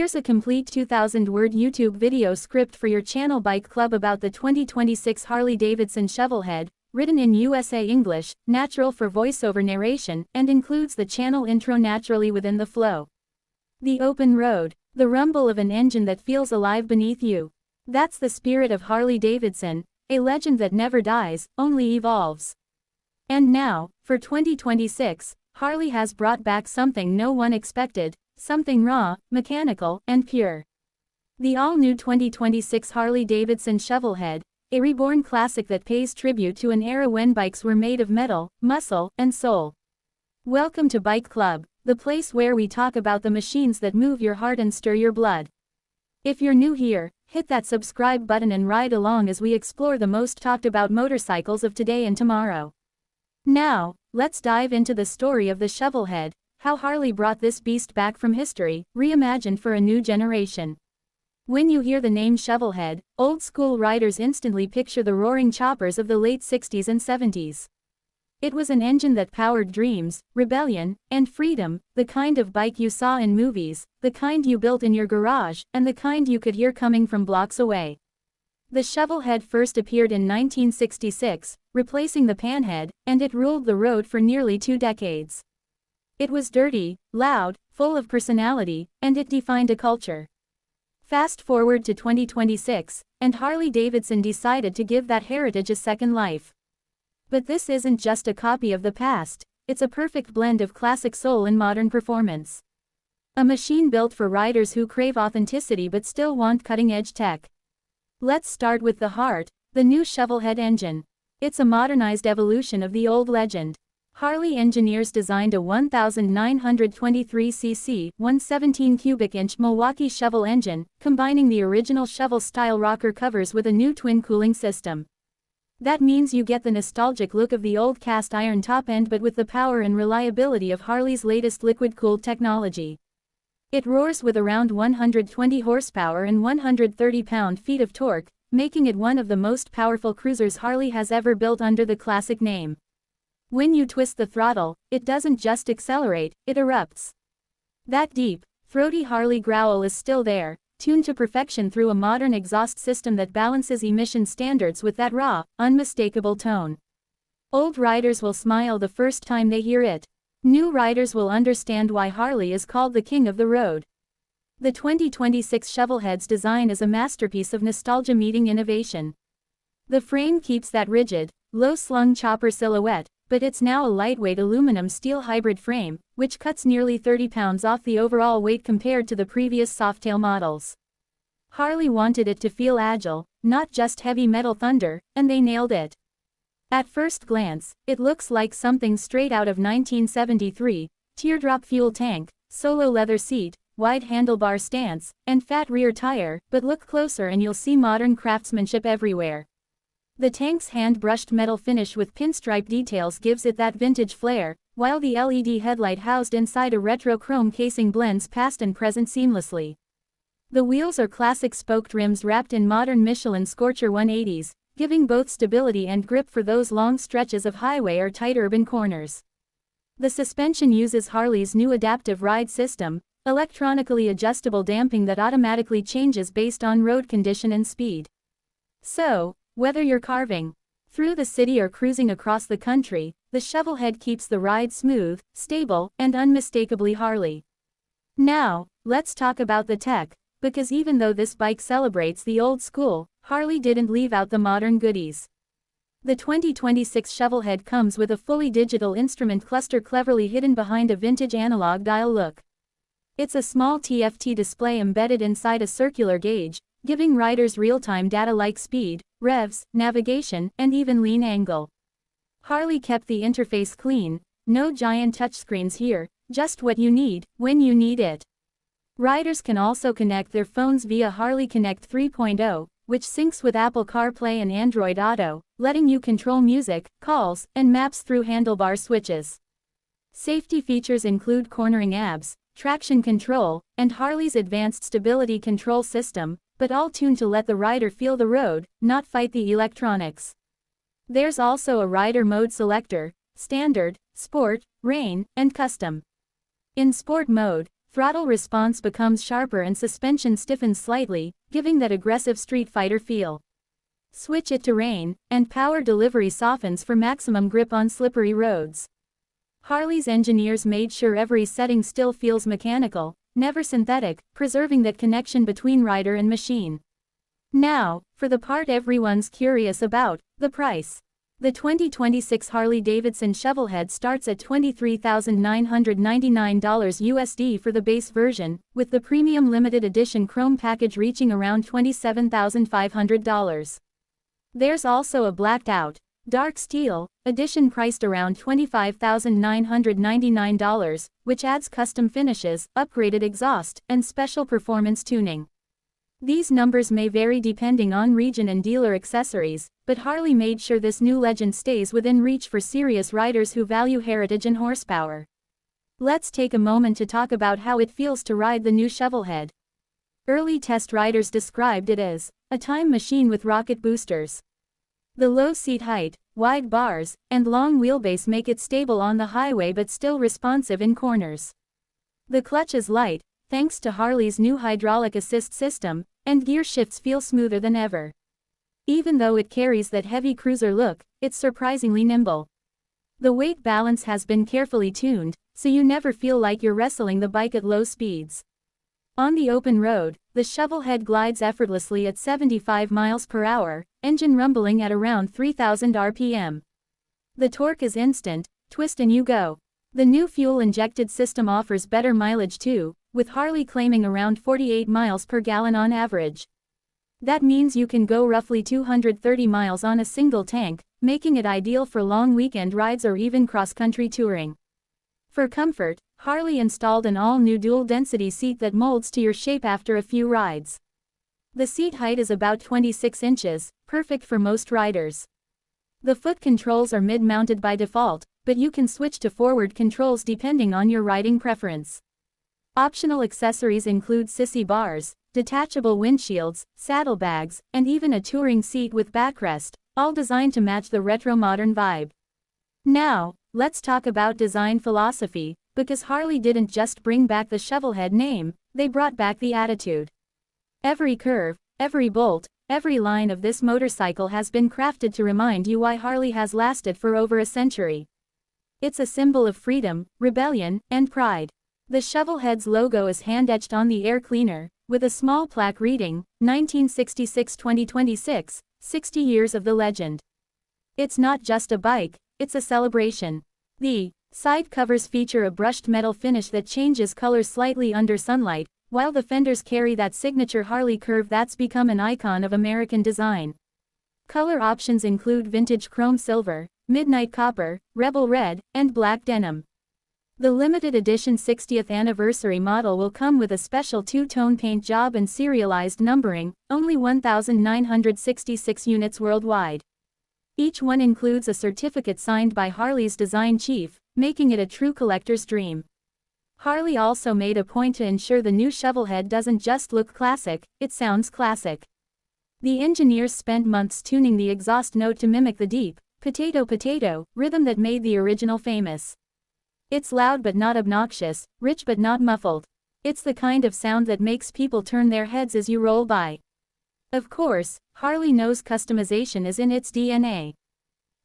Here's a complete 2,000-word YouTube video script for your channel Bike Club about the 2026 Harley-Davidson Shovelhead, written in USA English, natural for voiceover narration, and includes the channel intro naturally within the flow. The open road. The rumble of an engine that feels alive beneath you. That's the spirit of Harley-Davidson, a legend that never dies, only evolves. And now, for 2026, Harley has brought back something no one expected, something raw, mechanical, and pure. The all-new 2026 Harley-Davidson Shovelhead, a reborn classic that pays tribute to an era when bikes were made of metal, muscle, and soul. Welcome to Bike Club, the place where we talk about the machines that move your heart and stir your blood. If you're new here, hit that subscribe button and ride along as we explore the most talked about motorcycles of today and tomorrow. Now, let's dive into the story of the Shovelhead, how Harley brought this beast back from history, reimagined for a new generation. When you hear the name Shovelhead, old-school riders instantly picture the roaring choppers of the late 60s and 70s. It was an engine that powered dreams, rebellion, and freedom, the kind of bike you saw in movies, the kind you built in your garage, and the kind you could hear coming from blocks away. The Shovelhead first appeared in 1966, replacing the Panhead, and it ruled the road for nearly 2 decades. It was dirty, loud, full of personality, and it defined a culture. Fast forward to 2026, and Harley-Davidson decided to give that heritage a second life. But this isn't just a copy of the past, it's a perfect blend of classic soul and modern performance. A machine built for riders who crave authenticity but still want cutting-edge tech. Let's start with the heart, the new Shovelhead engine. It's a modernized evolution of the old legend. Harley engineers designed a 1,923cc, 117 cubic inch Milwaukee Shovel engine, combining the original Shovel-style rocker covers with a new twin cooling system. That means you get the nostalgic look of the old cast iron top end but with the power and reliability of Harley's latest liquid-cooled technology. It roars with around 120 horsepower and 130 pound-feet of torque, making it one of the most powerful cruisers Harley has ever built under the classic name. When you twist the throttle, it doesn't just accelerate, it erupts. That deep, throaty Harley growl is still there, tuned to perfection through a modern exhaust system that balances emission standards with that raw, unmistakable tone. Old riders will smile the first time they hear it. New riders will understand why Harley is called the king of the road. The 2026 Shovelhead's design is a masterpiece of nostalgia meeting innovation. The frame keeps that rigid, low-slung chopper silhouette, but it's now a lightweight aluminum steel hybrid frame, which cuts nearly 30 pounds off the overall weight compared to the previous Softail models. Harley wanted it to feel agile, not just heavy metal thunder, and they nailed it. At first glance, it looks like something straight out of 1973, teardrop fuel tank, solo leather seat, wide handlebar stance, and fat rear tire, but look closer and you'll see modern craftsmanship everywhere. The tank's hand-brushed metal finish with pinstripe details gives it that vintage flair, while the LED headlight housed inside a retro chrome casing blends past and present seamlessly. The wheels are classic spoked rims wrapped in modern Michelin Scorcher 180s, giving both stability and grip for those long stretches of highway or tight urban corners. The suspension uses Harley's new adaptive ride system, electronically adjustable damping that automatically changes based on road condition and speed. So, whether you're carving through the city or cruising across the country, the Shovelhead keeps the ride smooth, stable, and unmistakably Harley. Now, let's talk about the tech, because even though this bike celebrates the old school, Harley didn't leave out the modern goodies. The 2026 Shovelhead comes with a fully digital instrument cluster cleverly hidden behind a vintage analog dial look. It's a small TFT display embedded inside a circular gauge, giving riders real-time data like speed, revs, navigation, and even lean angle. Harley kept the interface clean, no giant touchscreens here, just what you need, when you need it. Riders can also connect their phones via Harley Connect 3.0, which syncs with Apple CarPlay and Android Auto, letting you control music, calls, and maps through handlebar switches. Safety features include cornering ABS, traction control, and Harley's advanced stability control system, but all tuned to let the rider feel the road, not fight the electronics. There's also a rider mode selector, standard, sport, rain, and custom. In sport mode, Throttle response becomes sharper and suspension stiffens slightly, giving that aggressive street fighter feel. Switch it to rain, and power delivery softens for maximum grip on slippery roads. Harley's engineers made sure every setting still feels mechanical, never synthetic, preserving that connection between rider and machine. Now, for the part everyone's curious about, the price. The 2026 Harley-Davidson Shovelhead starts at $23,999 USD for the base version, with the premium limited edition chrome package reaching around $27,500. There's also a blacked out, dark steel edition priced around $25,999, which adds custom finishes, upgraded exhaust, and special performance tuning. These numbers may vary depending on region and dealer accessories, but Harley made sure this new legend stays within reach for serious riders who value heritage and horsepower. Let's take a moment to talk about how it feels to ride the new Shovelhead. Early test riders described it as a time machine with rocket boosters. The low seat height, wide bars, and long wheelbase make it stable on the highway but still responsive in corners. The clutch is light, thanks to Harley's new hydraulic assist system, and gear shifts feel smoother than ever. Even though it carries that heavy cruiser look, it's surprisingly nimble. The weight balance has been carefully tuned, so you never feel like you're wrestling the bike at low speeds. On the open road, the Shovelhead glides effortlessly at 75 miles per hour, engine rumbling at around 3,000 RPM. The torque is instant, twist and you go. The new fuel-injected system offers better mileage too, with Harley claiming around 48 miles per gallon on average. That means you can go roughly 230 miles on a single tank, making it ideal for long weekend rides or even cross-country touring. For comfort, Harley installed an all-new dual-density seat that molds to your shape after a few rides. The seat height is about 26 inches, perfect for most riders. The foot controls are mid-mounted by default, but you can switch to forward controls depending on your riding preference. Optional accessories include sissy bars, detachable windshields, saddlebags, and even a touring seat with backrest, all designed to match the retro-modern vibe. Now, let's talk about design philosophy, because Harley didn't just bring back the Shovelhead name, they brought back the attitude. Every curve, every bolt, every line of this motorcycle has been crafted to remind you why Harley has lasted for over a century. It's a symbol of freedom, rebellion, and pride. The Shovelhead's logo is hand-etched on the air cleaner, with a small plaque reading, 1966-2026, 60 years of the legend. It's not just a bike, it's a celebration. The side covers feature a brushed metal finish that changes colors slightly under sunlight, while the fenders carry that signature Harley curve that's become an icon of American design. Color options include vintage chrome silver, midnight copper, rebel red, and black denim. The limited edition 60th anniversary model will come with a special two-tone paint job and serialized numbering, only 1,966 units worldwide. Each one includes a certificate signed by Harley's design chief, making it a true collector's dream. Harley also made a point to ensure the new Shovelhead doesn't just look classic, it sounds classic. The engineers spent months tuning the exhaust note to mimic the deep, potato-potato, rhythm that made the original famous. It's loud but not obnoxious, rich but not muffled. It's the kind of sound that makes people turn their heads as you roll by. Of course, Harley knows customization is in its DNA.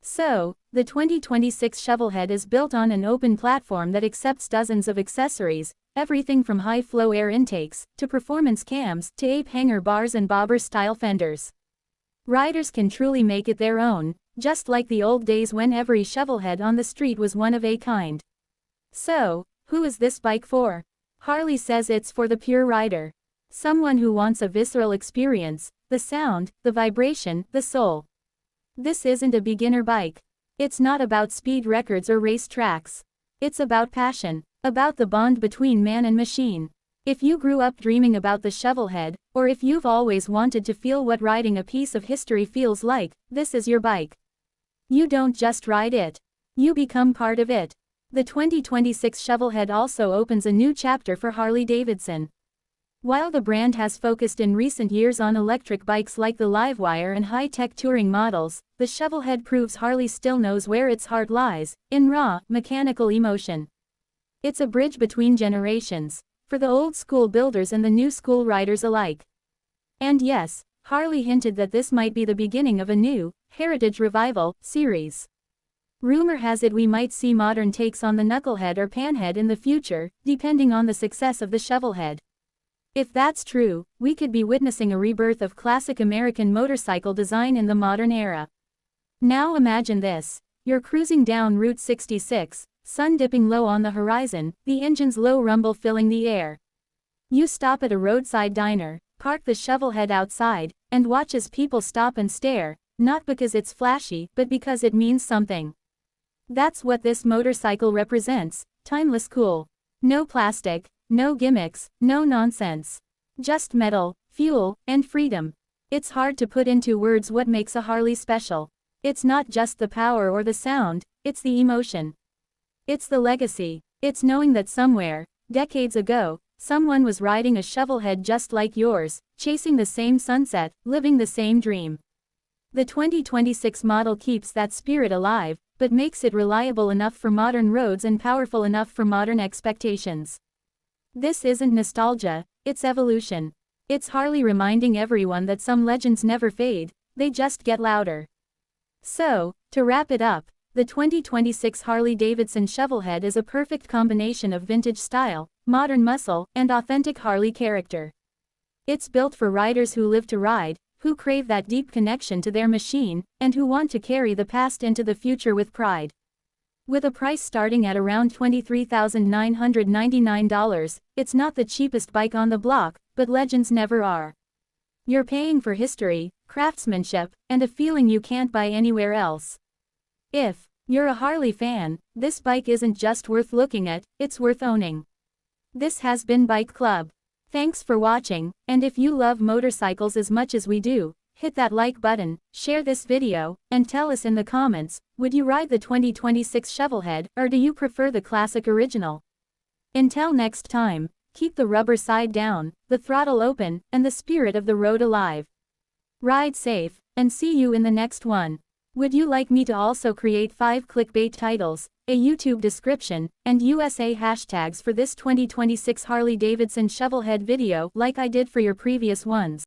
So, the 2026 Shovelhead is built on an open platform that accepts dozens of accessories, everything from high-flow air intakes, to performance cams, to ape hanger bars and bobber-style fenders. Riders can truly make it their own, just like the old days when every Shovelhead on the street was one of a kind. So, who is this bike for? Harley says it's for the pure rider. Someone who wants a visceral experience, the sound, the vibration, the soul. This isn't a beginner bike. It's not about speed records or race tracks. It's about passion, about the bond between man and machine. If you grew up dreaming about the Shovelhead, or if you've always wanted to feel what riding a piece of history feels like, this is your bike. You don't just ride it. You become part of it. The 2026 Shovelhead also opens a new chapter for Harley-Davidson. While the brand has focused in recent years on electric bikes like the Livewire and high-tech touring models, the Shovelhead proves Harley still knows where its heart lies, in raw, mechanical emotion. It's a bridge between generations. for the old school builders and the new school riders alike. And yes, Harley hinted that this might be the beginning of a new, Heritage Revival, series. Rumor has it we might see modern takes on the knucklehead or panhead in the future, depending on the success of the shovelhead. If that's true, we could be witnessing a rebirth of classic American motorcycle design in the modern era. Now imagine this. You're cruising down Route 66, sun dipping low on the horizon, the engine's low rumble filling the air. You stop at a roadside diner, park the shovelhead outside, and watch as people stop and stare, not because it's flashy, but because it means something. That's what this motorcycle represents, timeless cool. No plastic, no gimmicks, no nonsense. Just metal, fuel, and freedom. It's hard to put into words what makes a Harley special. It's not just the power or the sound, it's the emotion. It's the legacy. It's knowing that somewhere, decades ago, someone was riding a shovelhead just like yours, chasing the same sunset, living the same dream. The 2026 model keeps that spirit alive, but makes it reliable enough for modern roads and powerful enough for modern expectations. This isn't nostalgia, it's evolution. It's Harley reminding everyone that some legends never fade, they just get louder. So, to wrap it up, the 2026 Harley-Davidson Shovelhead is a perfect combination of vintage style, modern muscle, and authentic Harley character. It's built for riders who live to ride, who crave that deep connection to their machine, and who want to carry the past into the future with pride. With a price starting at around $23,999, it's not the cheapest bike on the block, but legends never are. You're paying for history, craftsmanship, and a feeling you can't buy anywhere else. If you're a Harley fan, this bike isn't just worth looking at, it's worth owning. This has been Bike Club. Thanks for watching, and if you love motorcycles as much as we do, hit that like button, share this video, and tell us in the comments, would you ride the 2026 Shovelhead, or do you prefer the classic original? Until next time, keep the rubber side down, the throttle open, and the spirit of the road alive. Ride safe, and see you in the next one. Would you like me to also create 5 clickbait titles, a YouTube description, and USA hashtags for this 2026 Harley-Davidson Shovelhead video like I did for your previous ones?